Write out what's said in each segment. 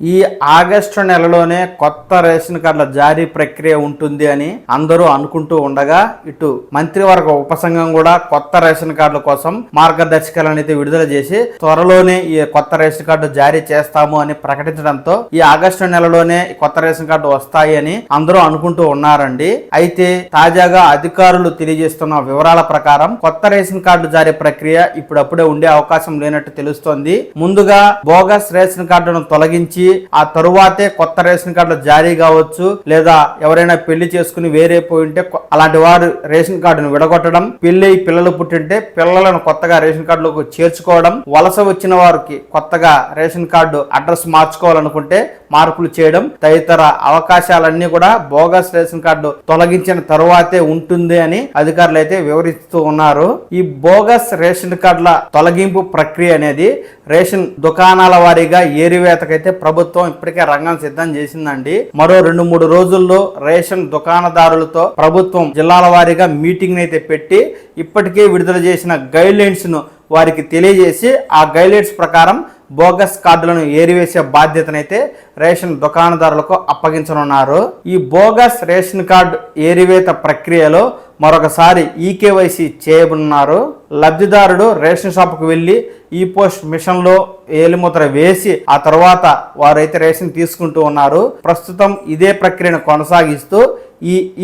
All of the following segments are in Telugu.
ఈ ఆగస్టు నెలలోనే కొత్త రేషన్ కార్డుల జారీ ప్రక్రియ ఉంటుంది అని అందరూ అనుకుంటూ ఉండగా ఇటు మంత్రివర్గ ఉపసంఘం కూడా కొత్త రేషన్ కార్డుల కోసం మార్గదర్శకాలను అయితే విడుదల చేసి త్వరలోనే ఈ కొత్త రేషన్ కార్డు జారీ చేస్తాము అని ప్రకటించడంతో ఈ ఆగస్టు నెలలోనే కొత్త రేషన్ కార్డు వస్తాయి అని అందరూ అనుకుంటూ ఉన్నారండి. అయితే తాజాగా అధికారులు తెలియజేస్తున్న వివరాల ప్రకారం కొత్త రేషన్ కార్డు జారీ ప్రక్రియ ఇప్పుడప్పుడే ఉండే అవకాశం లేనట్టు తెలుస్తోంది. ముందుగా బోగస్ రేషన్ కార్డును తొలగించి ఆ తరువాతే కొత్త రేషన్ కార్డులు జారీ కావచ్చు, లేదా ఎవరైనా పెళ్లి చేసుకుని వేరే పోయింటే అలాంటి వారు రేషన్ కార్డును విడగొట్టడం, పెళ్లి పిల్లలు పుట్టింటే పిల్లలను కొత్తగా రేషన్ కార్డులకు చేర్చుకోవడం, వలస వచ్చిన వారికి కొత్తగా రేషన్ కార్డు అడ్రస్ మార్చుకోవాలనుకుంటే మార్పులు చేయడం తదితర అవకాశాలన్నీ కూడా బోగస్ రేషన్ కార్డు తొలగించిన తరువాతే ఉంటుంది అని అధికారులు అయితే వివరిస్తూ ఉన్నారు. ఈ బోగస్ రేషన్ కార్డుల తొలగింపు ప్రక్రియ అనేది రేషన్ దుకాణాల వారీగా ఏరివేతకైతే ప్రభుత్వం ఇప్పటికే రంగం సిద్ధం చేసిందండి. మరో 2-3 రోజుల్లో రేషన్ దుకాణదారులతో ప్రభుత్వం జిల్లాల వారీగా మీటింగ్ అయితే పెట్టి ఇప్పటికే విడుదల చేసిన గైడ్ లైన్స్ ను వారికి తెలియజేసి ఆ గైడ్ లైన్స్ ప్రకారం బోగస్ కార్డులను ఏరివేసే బాధ్యతనైతే రేషన్ దుకాణదారులకు అప్పగించనున్నారు. ఈ బోగస్ రేషన్ కార్డు ఏరివేత ప్రక్రియలో మరొకసారి ఈకేవైసీ చేయనున్నారు. లబ్ధిదారుడు రేషన్ షాపుకు వెళ్ళి ఈ పోస్ట్ మిషన్లో ఏలిముద్ర వేసి ఆ తర్వాత వారైతే రేషన్ తీసుకుంటూ ఉన్నారు. ప్రస్తుతం ఇదే ప్రక్రియను కొనసాగిస్తూ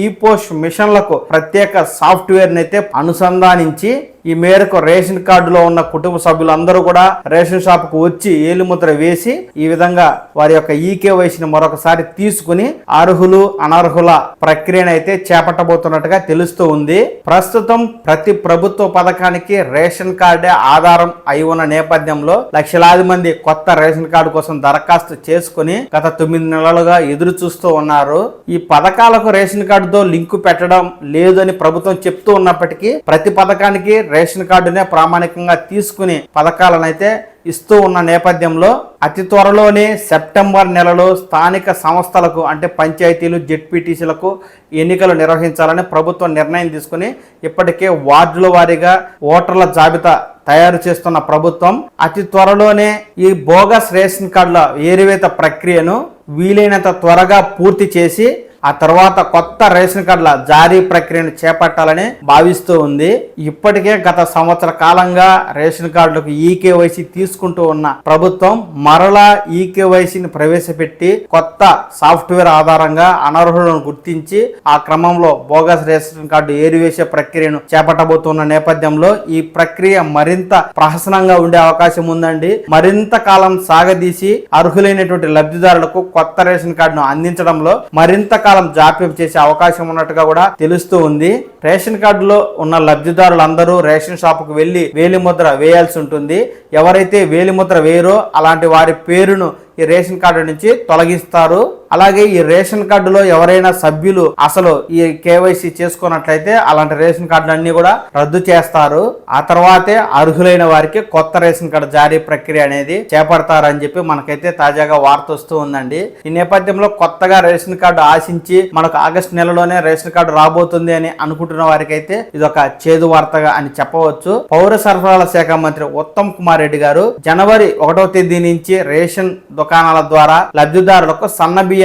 ఈ పోస్ట్ మిషన్లకు ప్రత్యేక సాఫ్ట్వేర్ అయితే అనుసంధానించి ఈ మేరకు రేషన్ కార్డులో ఉన్న కుటుంబ సభ్యులందరూ కూడా రేషన్ షాప్ కు వచ్చి ఏలిముద్ర వేసి ఈ విధంగా వారి యొక్క ఈకేవైసీని మరొకసారి తీసుకుని అర్హులు అనర్హుల ప్రక్రియను అయితే చేపట్టబోతున్నట్టుగా తెలుస్తూ ఉంది. ప్రస్తుతం ప్రతి ప్రభుత్వ పథకానికి రేషన్ కార్డే ఆధారం అయి ఉన్న నేపథ్యంలో లక్షలాది మంది కొత్త రేషన్ కార్డు కోసం దరఖాస్తు చేసుకుని గత 9 నెలలుగా ఎదురు చూస్తూ ఉన్నారు. ఈ పథకాలకు రేషన్ కార్డుతో లింకు పెట్టడం లేదని ప్రభుత్వం చెప్తూ ఉన్నప్పటికీ ప్రతి పథకానికి రేషన్ కార్డునే ప్రామాణికంగా తీసుకుని పథకాలనైతే ఇస్తూ ఉన్న నేపథ్యంలో అతి త్వరలోనే సెప్టెంబర్ నెలలో స్థానిక సంస్థలకు అంటే పంచాయతీలు, జెడ్పీటీసీలకు ఎన్నికలు నిర్వహించాలని ప్రభుత్వం నిర్ణయం తీసుకుని ఇప్పటికే వార్డుల వారీగా ఓటర్ల జాబితా తయారు చేస్తున్న ప్రభుత్వం అతి త్వరలోనే ఈ బోగస్ రేషన్ కార్డుల ఏరివేత ప్రక్రియను వీలైనంత త్వరగా పూర్తి చేసి ఆ తర్వాత కొత్త రేషన్ కార్డుల జారీ ప్రక్రియను చేపట్టాలని భావిస్తూ ఉంది. ఇప్పటికే గత సంవత్సర కాలంగా రేషన్ కార్డులకు ఈకేవైసీ తీసుకుంటూ ఉన్న ప్రభుత్వం మరలా ఈకేవైసీని ప్రవేశపెట్టి కొత్త సాఫ్ట్వేర్ ఆధారంగా అనర్హులను గుర్తించి ఆ క్రమంలో బోగస్ రేషన్ కార్డు ఏరివేసే ప్రక్రియను చేపట్టబోతున్న నేపథ్యంలో ఈ ప్రక్రియ మరింత ప్రహసనంగా ఉండే అవకాశం ఉందండి. మరింత కాలం సాగదీసి అర్హులైనటువంటి లబ్ధిదారులకు కొత్త రేషన్ కార్డును అందించడంలో మరింత జాప్యం చేసే అవకాశం ఉన్నట్టుగా కూడా తెలుస్తూ ఉంది. రేషన్ కార్డులో ఉన్న లబ్ధిదారులందరూ రేషన్ షాపుకు వెళ్లి వేలిముద్ర వేయాల్సి ఉంటుంది. ఎవరైతే వేలిముద్ర వేయరో అలాంటి వారి పేరును ఈ రేషన్ కార్డు నుంచి తొలగిస్తారు. అలాగే ఈ రేషన్ కార్డులో ఎవరైనా సభ్యులు అసలు ఈ కేవైసీ చేసుకున్నట్లయితే అలాంటి రేషన్ కార్డులన్నీ కూడా రద్దు చేస్తారు. ఆ తర్వాతే అర్హులైన వారికి కొత్త రేషన్ కార్డు జారీ ప్రక్రియ అనేది చేపడతారని చెప్పి మనకైతే తాజాగా వార్త వస్తూ ఉందండి. ఈ నేపథ్యంలో కొత్తగా రేషన్ కార్డు ఆశించి మనకు ఆగస్టు నెలలోనే రేషన్ కార్డు రాబోతుంది అని అనుకుంటున్న వారికి అయితే ఇది ఒక చేదు వార్తగా అని చెప్పవచ్చు. పౌర సరఫరాల శాఖ మంత్రి ఉత్తమ్ కుమార్ రెడ్డి గారు జనవరి 1వ తేదీ నుంచి రేషన్ దుకాణాల ద్వారా లబ్ధిదారులకు సన్న బియ్యాన్ని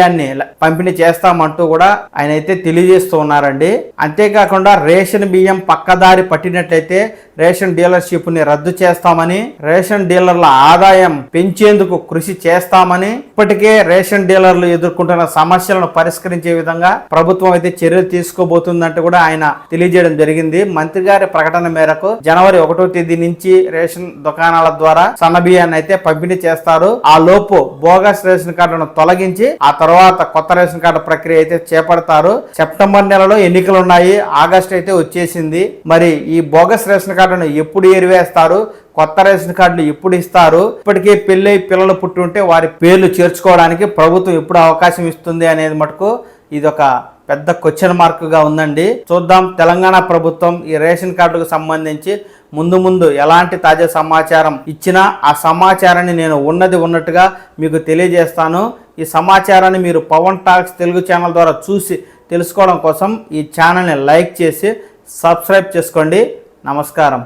పంపిణీ చేస్తామంటూ కూడా ఆయన అయితే తెలియజేస్తూ ఉన్నారండి. అంతేకాకుండా రేషన్ బియ్యం పక్కదారి పట్టినట్లయితే రేషన్ డీలర్షిప్ ని రద్దు చేస్తామని, రేషన్ డీలర్ల ఆదాయం పెంచేందుకు కృషి చేస్తామని, ఇప్పటికే రేషన్ డీలర్లు ఎదుర్కొంటున్న సమస్యలను పరిష్కరించే విధంగా ప్రభుత్వం అయితే చర్యలు తీసుకోబోతుందంటూ కూడా ఆయన తెలియజేయడం జరిగింది. మంత్రి గారి ప్రకటన మేరకు జనవరి 1వ తేదీ నుంచి రేషన్ దుకాణాల ద్వారా సన్న బియ్యాన్ని అయితే పంపిణీ చేస్తారు. ఆ లోపు బోగస్ రేషన్ కార్డును తొలగించి ఆ తర్వాత కొత్త రేషన్ కార్డు ప్రక్రియ అయితే చేపడతారు. సెప్టెంబర్ నెలలో ఎన్నికలు ఉన్నాయి, ఆగస్టు అయితే వచ్చేసింది. మరి ఈ బోగస్ రేషన్ కార్డును ఎప్పుడు ఏరివేస్తారు, కొత్త రేషన్ కార్డులు ఎప్పుడు ఇస్తారు, ఇప్పటికే పెళ్ళై పిల్లలు పుట్టి ఉంటే వారి పేర్లు చేర్చుకోవడానికి ప్రభుత్వం ఎప్పుడు అవకాశం ఇస్తుంది అనేది మటుకు ఇది ఒక పెద్ద క్వశ్చన్ మార్క్ గా ఉందండి. చూద్దాం తెలంగాణ ప్రభుత్వం ఈ రేషన్ కార్డుకు సంబంధించి ముందు ఎలాంటి తాజా సమాచారం ఇచ్చినా ఆ సమాచారాన్ని నేను ఉన్నట్టుగా మీకు తెలియజేస్తాను. ఈ సమాచారాన్ని మీరు పవన్ టాక్స్ తెలుగు ఛానల్ ద్వారా చూసి తెలుసుకోవడం కోసం ఈ ఛానల్ని లైక్ చేసి సబ్స్క్రైబ్ చేసుకోండి. నమస్కారం.